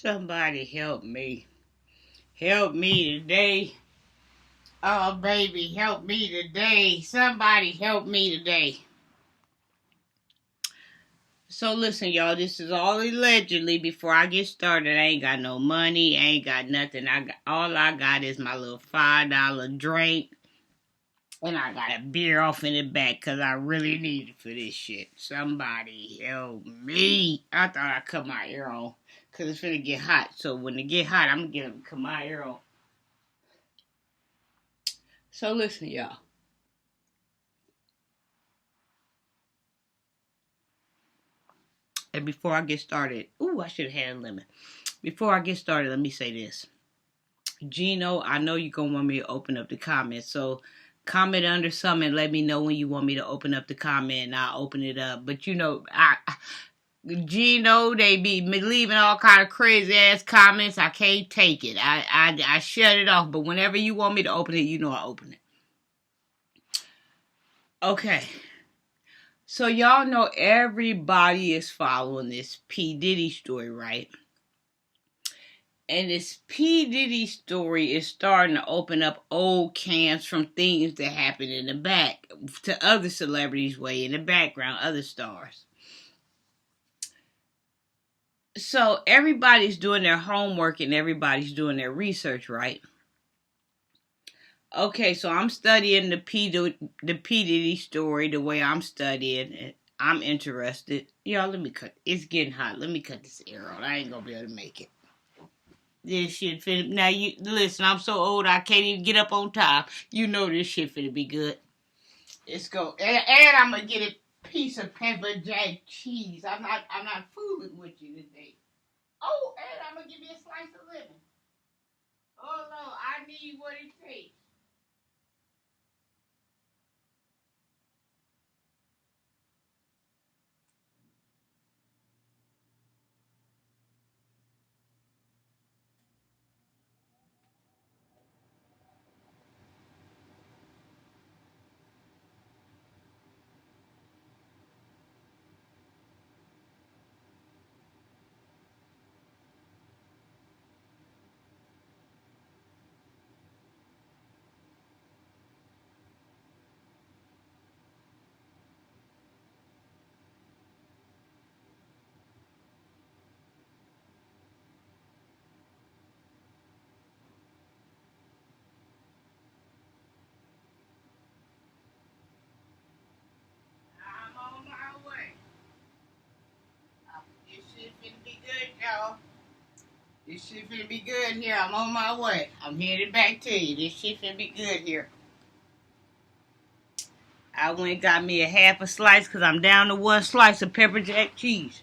Somebody help me. Help me today. Oh, baby, help me today. Somebody help me today. So listen, y'all, this is all allegedly. Before I get started, I ain't got no money. I ain't got nothing. All I got is my little $5 drink. And I got a beer off in the back because I really need it for this shit. Somebody help me. I thought I'd cut my ear on because it's finna get hot. So when it get hot, I'm going to get them cut my ear on. So listen, y'all. And before I get started, I should have had a lemon. Before I get started, let me say this. Gino, I know you're going to want me to open up the comments. So comment under something and let me know when you want me to open up the comment and I'll open it up. But Gino, they be leaving all kind of crazy ass comments. I can't take it. I shut it off. But whenever you want me to open it, you know I open it. Okay. So y'all know everybody is following this P. Diddy story, right? And this P. Diddy story is starting to open up old cans from things that happened in the back to other celebrities way in the background, other stars. So everybody's doing their homework and everybody's doing their research, right? Okay, so I'm studying the P. Diddy story the way I'm studying it. I'm interested. Y'all, let me cut. It's getting hot. Let me cut this air on. I ain't gonna be able to make it. This shit finna. Now you listen. I'm so old I can't even get up on top. You know this shit finna be good. Let's go. And I'm gonna get a piece of pepper jack cheese. I'm not fooling with you today. Oh, and I'm gonna give you a slice of lemon. Oh no, I need what it takes. I'm on my way. This shit finna be good, y'all. This shit finna be good here. I'm on my way. I'm headed back to you. This shit finna be good here. I went and got me a half a slice because I'm down to one slice of pepper jack cheese.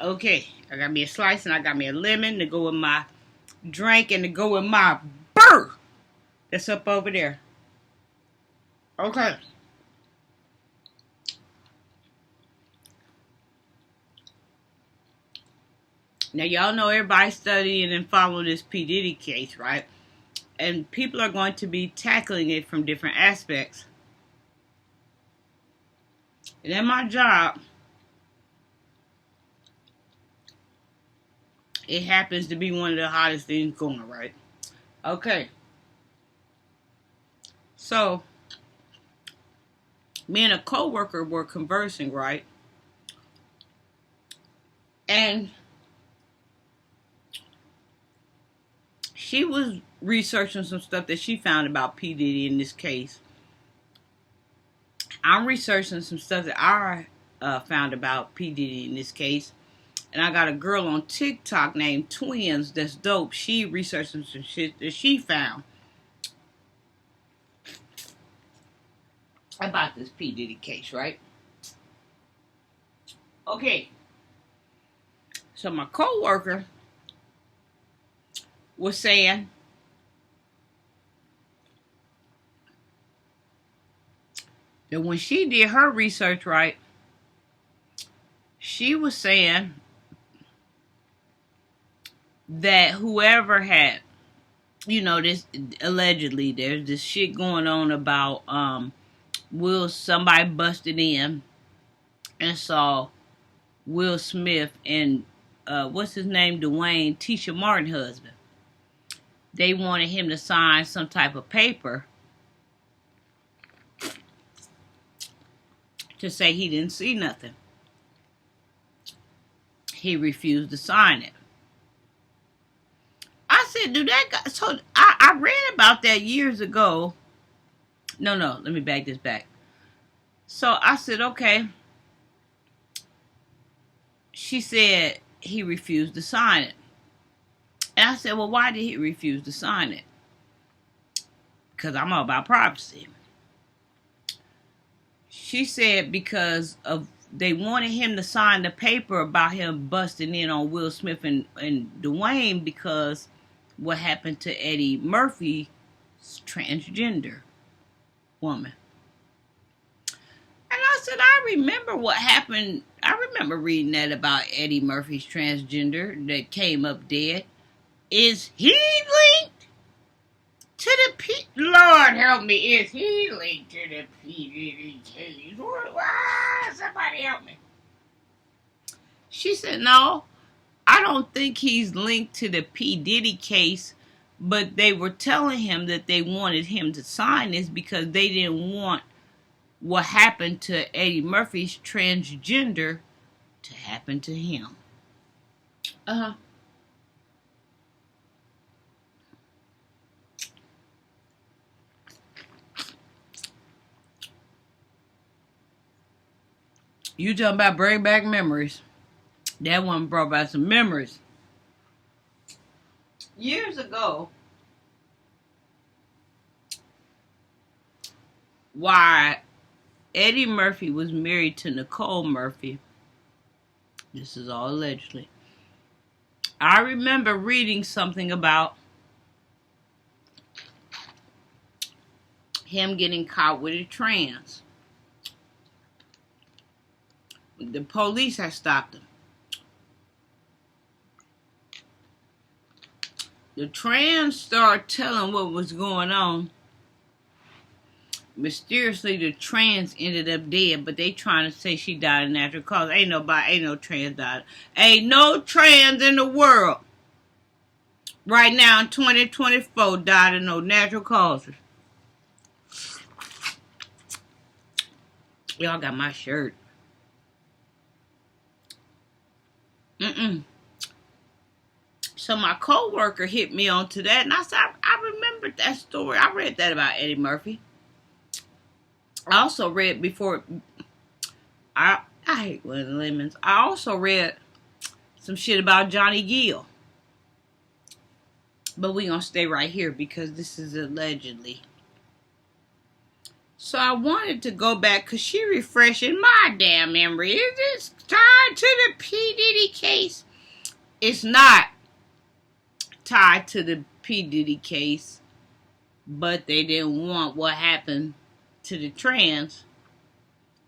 Okay, I got me a slice and I got me a lemon to go with my drink and to go with my burr that's up over there. Okay. Now y'all know everybody's studying and following this P. Diddy case, right? And people are going to be tackling it from different aspects. And in my job, it happens to be one of the hottest things going, right? Okay. So, me and a coworker were conversing, right? And she was researching some stuff that she found about P. Diddy in this case. I'm researching some stuff that I found about P. Diddy in this case. And I got a girl on TikTok named Twins that's dope. She researching some shit that she found about this P. Diddy case, right? Okay. So my coworker was saying that when she did her research, right, she was saying that whoever had, this allegedly there's this shit going on about somebody busted in and saw Will Smith and what's his name, Dwayne, Tisha Martin husband. They wanted him to sign some type of paper to say he didn't see nothing. He refused to sign it. I said, do that guy... So, I read about that years ago. No, let me back this back. So, I said, okay. She said he refused to sign it. And I said, well, why did he refuse to sign it? Because I'm all about privacy. She said because of they wanted him to sign the paper about him busting in on Will Smith and Dwayne because what happened to Eddie Murphy's transgender woman. And I said, I remember what happened. I remember reading that about Eddie Murphy's transgender that came up dead. Is he linked to the Lord help me, is he linked to the P. Diddy case? Somebody help me. She said, no, I don't think he's linked to the P. Diddy case, but they were telling him that they wanted him to sign this because they didn't want what happened to Eddie Murphy's transgender to happen to him. You talking about bring back memories. That one brought back some memories. Years ago, why Eddie Murphy was married to Nicole Murphy. This is all allegedly. I remember reading something about him getting caught with a trans. The police had stopped him. The trans started telling what was going on. Mysteriously, the trans ended up dead, but they trying to say she died of natural causes. Ain't no trans died. Ain't no trans in the world right now in 2024 died of no natural causes. Y'all got my shirt. So my co-worker hit me onto that, and I said, I remembered that story. I read that about Eddie Murphy. I also read before, I hate William Lemons. I also read some shit about Johnny Gill. But we gonna stay right here because this is allegedly. So I wanted to go back because she refreshing my damn memory. Is this tied to the P. Diddy case? It's not tied to the P. Diddy case, but they didn't want what happened to the trans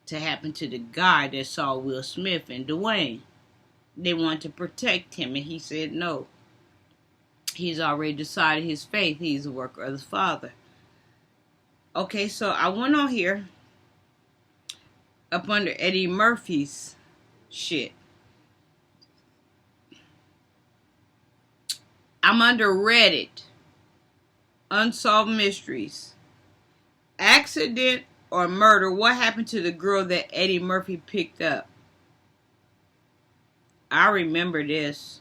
to happen to the guy that saw Will Smith and Dwayne. They wanted to protect him, and he said no. He's already decided his fate. He's a worker of the Father. Okay, so I went on here up under Eddie Murphy's shit. I'm under Reddit. Unsolved Mysteries. Accident or murder. What happened to the girl that Eddie Murphy picked up? I remember this.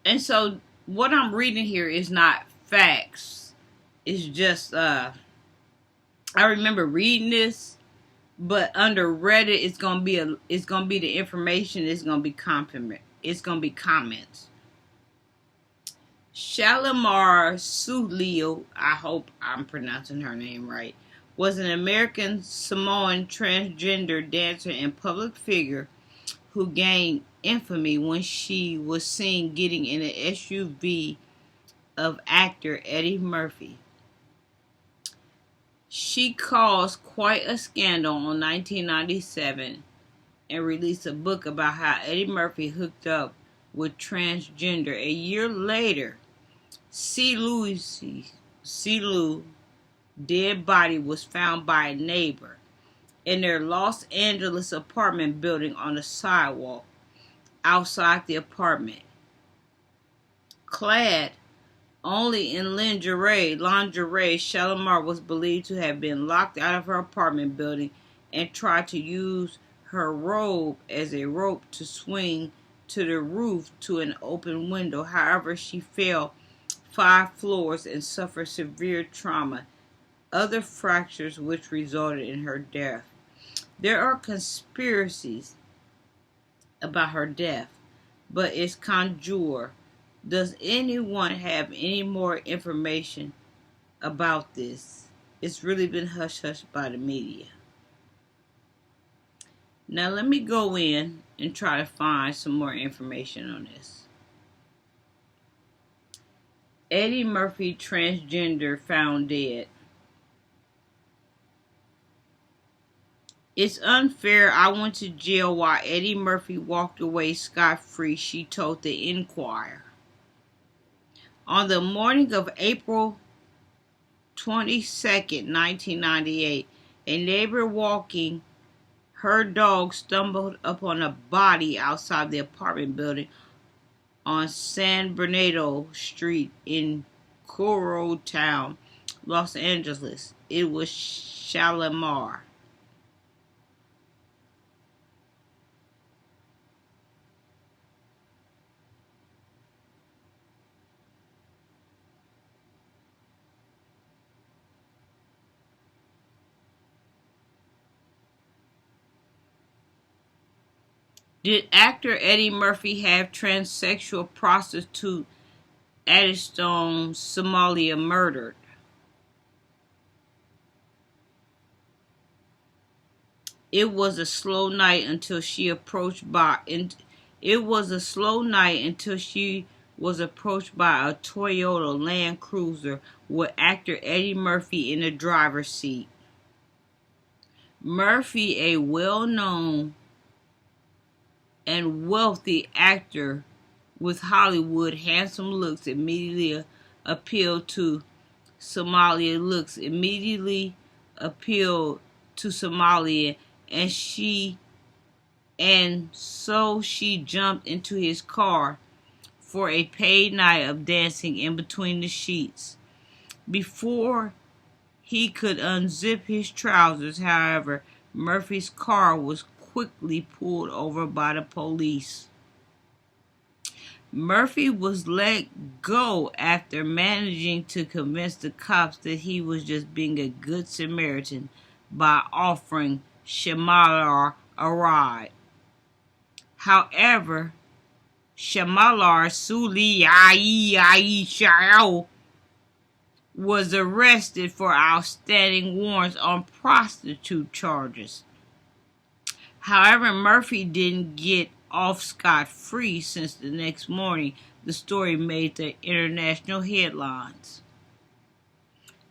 And so what I'm reading here is not facts. It's just I remember reading this, but under Reddit it's gonna be the information. It's gonna be comments. Shalimar Sulio, I hope I'm pronouncing her name right, was an American Samoan transgender dancer and public figure who gained infamy when she was seen getting in an SUV of actor Eddie Murphy. She caused quite a scandal in 1997 and released a book about how Eddie Murphy hooked up with transgender. A year later, Silu's dead body was found by a neighbor. in their Los Angeles apartment building on the sidewalk outside the apartment. Clad only in lingerie, Shalimar was believed to have been locked out of her apartment building and tried to use her robe as a rope to swing to the roof to an open window. However, she fell 5 floors and suffered severe trauma, other fractures which resulted in her death. There are conspiracies about her death, but it's conjure. Does anyone have any more information about this? It's really been hush-hush by the media. Now let me go in and try to find some more information on this. Eddie Murphy, transgender, found dead. It's unfair. I went to jail while Eddie Murphy walked away scot-free, she told the Enquirer. On the morning of April 22nd, 1998, a neighbor walking her dog stumbled upon a body outside the apartment building on San Bernardino Street in Town, Los Angeles. It was Shalimar. Did actor Eddie Murphy have transsexual prostitute Addison Somalia murdered? It was a slow night until she was approached by a Toyota Land Cruiser with actor Eddie Murphy in the driver's seat. Murphy, a well-known and wealthy actor with Hollywood handsome looks, immediately appealed to Somalia, and so she jumped into his car for a paid night of dancing in between the sheets. Before he could unzip his trousers, however, Murphy's car was quickly pulled over by the police. Murphy was let go after managing to convince the cops that he was just being a good Samaritan by offering Shalimar a ride. However, Shalimar was arrested for outstanding warrants on prostitute charges. However, Murphy didn't get off scot-free, since the next morning the story made the international headlines.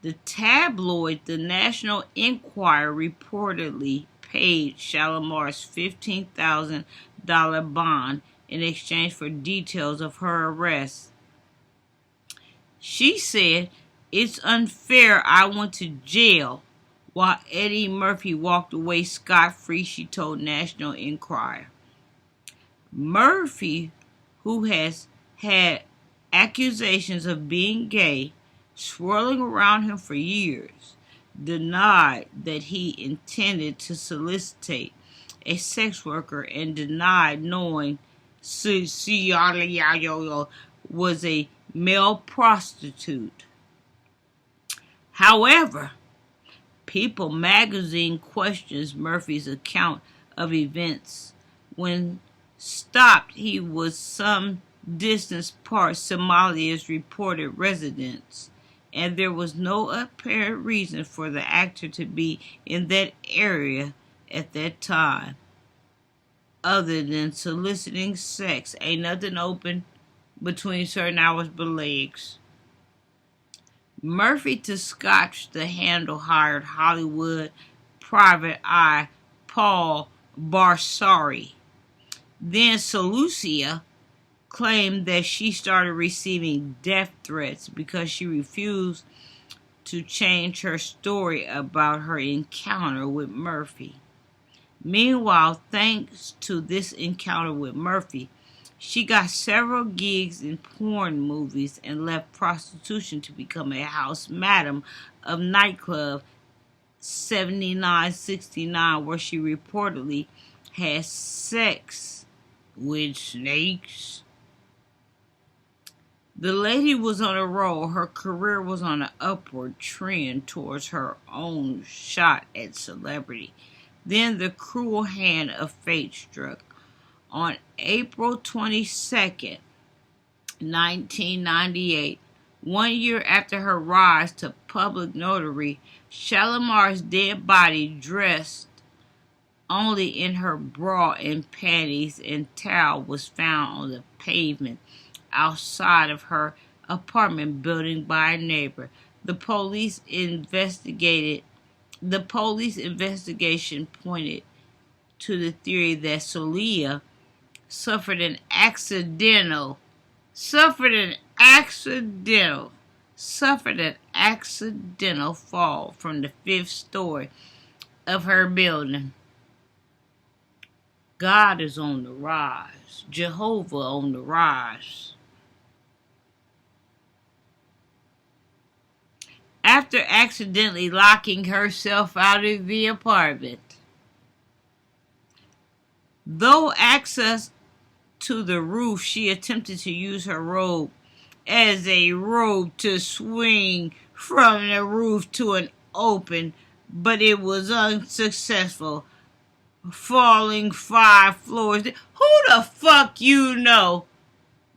The tabloid The National Enquirer reportedly paid Shalimar's $15,000 bond in exchange for details of her arrest. She said, "It's unfair. I went to jail while Eddie Murphy walked away scot-free," she told National Enquirer. Murphy, who has had accusations of being gay swirling around him for years, denied that he intended to solicitate a sex worker and denied knowing Ciara was a male prostitute. However, People magazine questions Murphy's account of events. When stopped, he was some distance past Somalia's reported residence, and there was no apparent reason for the actor to be in that area at that time, other than soliciting sex. Ain't nothing open between certain hours but legs. Murphy to scotch the handle hired Hollywood private eye Paul Barsari. Then Solucia claimed that she started receiving death threats because she refused to change her story about her encounter with Murphy. Meanwhile, thanks to this encounter with Murphy, she got several gigs in porn movies and left prostitution to become a house madam of nightclub 7969, where she reportedly had sex with snakes. The lady was on a roll. Her career was on an upward trend towards her own shot at celebrity. Then the cruel hand of fate struck. On April 22nd, 1998, 1 year after her rise to public notoriety, Shalimar's dead body, dressed only in her bra and panties and towel, was found on the pavement outside of her apartment building by a neighbor. The police investigation pointed to the theory that Solia suffered an accidental fall from the fifth story of her building. God is on the rise. Jehovah on the rise. After accidentally locking herself out of the apartment, though access to the roof, she attempted to use her robe as a rope to swing from the roof to an open, but it was unsuccessful, falling 5 floors. Who the fuck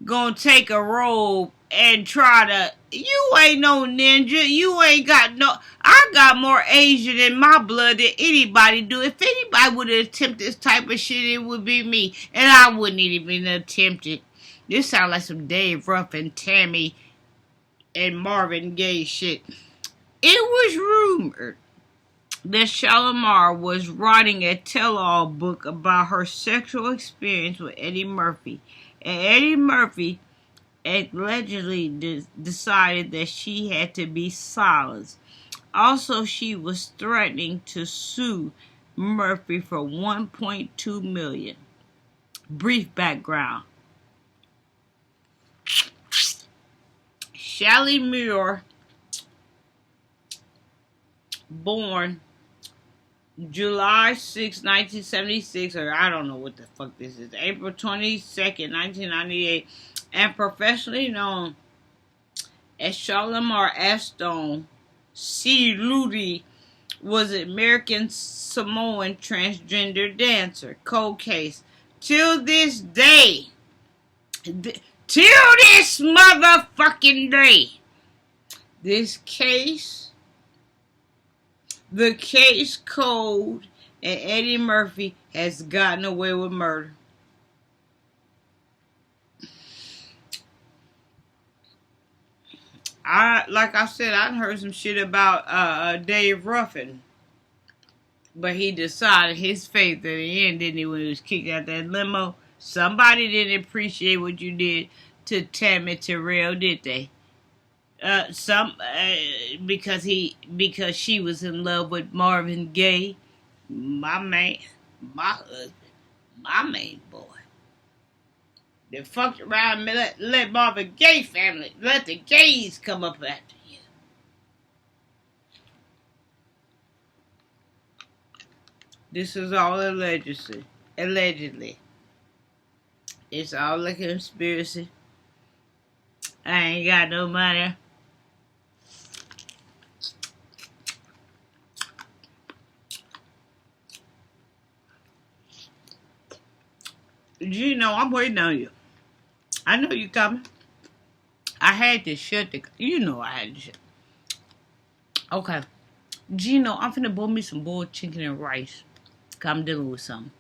gonna take a robe and try to... You ain't no ninja. You ain't got no... I got more Asian in my blood than anybody do. If anybody would have attempted this type of shit, it would be me. And I wouldn't even attempt it. This sounds like some Dave Ruffin, Tammy, and Marvin Gaye shit. It was rumored that Shalimar was writing a tell-all book about her sexual experience with Eddie Murphy. And Eddie Murphy allegedly decided that she had to be silenced. Also, she was threatening to sue Murphy for $1.2 million. Brief background. Shalimar, born July 6, 1976, or I don't know what the fuck this is, April 22nd, 1998, and professionally known as Shalimar Aston C. Ludi, was an American Samoan transgender dancer. Cold case. Till this day, till this motherfucking day, this case, the case code, and Eddie Murphy has gotten away with murder. Like I said, I heard some shit about Dave Ruffin, but he decided his faith at the end, didn't he, when he was kicked out that limo? Somebody didn't appreciate what you did to Tammy Terrell, did they? Because she was in love with Marvin Gaye, my man, my husband, my main boy. They fucked around and let Marvin Gaye family, let the gays come up after you. This is all allegedly. It's all a conspiracy. I ain't got no money. Gino, I'm waiting on you. I know you coming. I had to shut the... You know I had to shut. Okay. Gino, I'm finna boil me some boiled chicken and rice. Cause I'm dealing with something.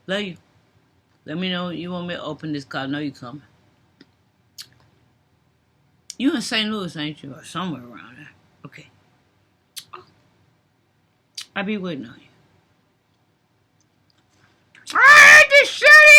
Love you. Let me know you want me to open this cause I know you coming. You in St. Louis, ain't you? Or somewhere around there. Okay. I'll be waiting on you. I had to shut it.